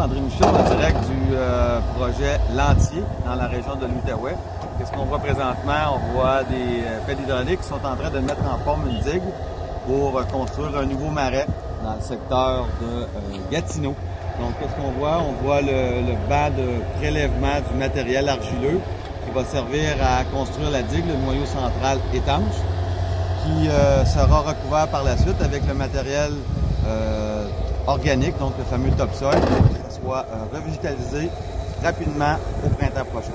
André Michaud, en direct du projet Lantier dans la région de l'Outaouais. Qu'est-ce qu'on voit présentement? On voit des pelles hydrauliques qui sont en train de mettre en forme une digue pour construire un nouveau marais dans le secteur de Gatineau. Donc, qu'est-ce qu'on voit? On voit le banc de prélèvement du matériel argileux qui va servir à construire la digue, le noyau central étanche, qui sera recouvert par la suite avec le matériel organique, donc le fameux topsoil, pour qu'il soit revégétalisé rapidement au printemps prochain.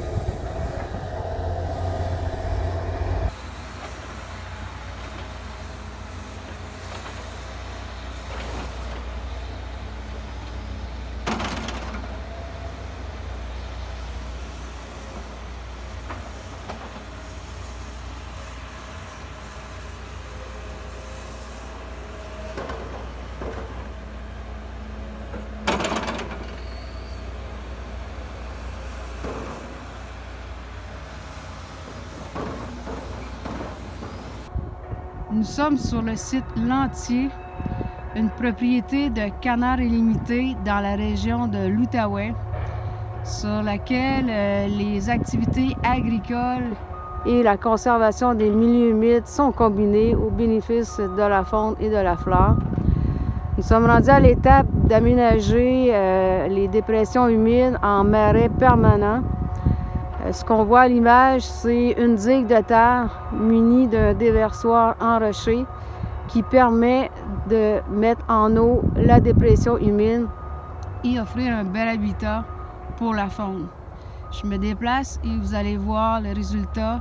Nous sommes sur le site Lantier, une propriété de Canard illimité dans la région de l'Outaouais, sur laquelle les activités agricoles et la conservation des milieux humides sont combinées au bénéfice de la faune et de la flore. Nous sommes rendus à l'étape d'aménager les dépressions humides en marais permanents. Ce qu'on voit à l'image, c'est une digue de terre munie d'un déversoir en rocher qui permet de mettre en eau la dépression humide et offrir un bel habitat pour la faune. Je me déplace et vous allez voir le résultat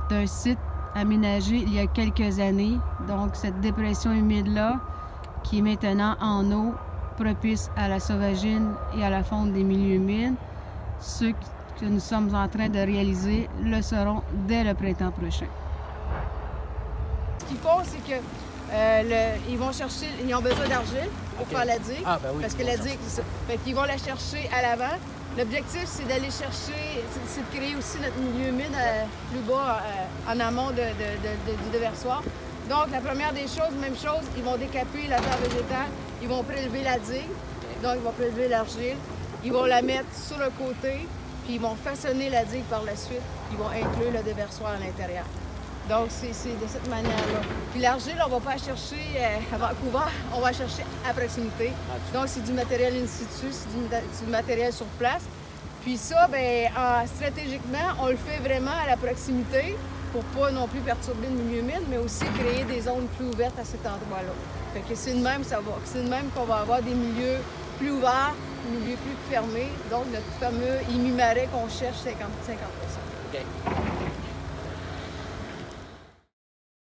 d'un site aménagé il y a quelques années. Donc cette dépression humide-là qui est maintenant en eau, propice à la sauvagine et à la faune des milieux humides. Ceux que nous sommes en train de réaliser le seront dès le printemps prochain. Ce qu'ils font, c'est que ils ont besoin d'argile pour faire la digue. Ah, ben oui, parce que la digue, c'est ça. Fait qu'ils vont la chercher à l'avant. L'objectif, c'est d'aller chercher, c'est de créer aussi notre milieu humide plus bas, en amont du déversoir. Donc, la première des choses, même chose, ils vont décaper la terre végétale, ils vont prélever la digue, donc ils vont prélever l'argile, ils vont la mettre sur le côté, puis ils vont façonner la digue par la suite, ils vont inclure le déversoir à l'intérieur. Donc, c'est de cette manière-là. Puis l'argile, on ne va pas la chercher à Vancouver, on va la chercher à proximité. Donc, c'est du matériel in situ, c'est du matériel sur place. Puis ça, bien, stratégiquement, on le fait vraiment à la proximité pour pas non plus perturber le milieu humide, mais aussi créer des zones plus ouvertes à cet endroit-là. Fait que c'est de même, c'est de même qu'on va avoir des milieux plus ouverts, des milieux plus fermés. Donc, notre fameux IMI-marais qu'on cherche 50%. Okay.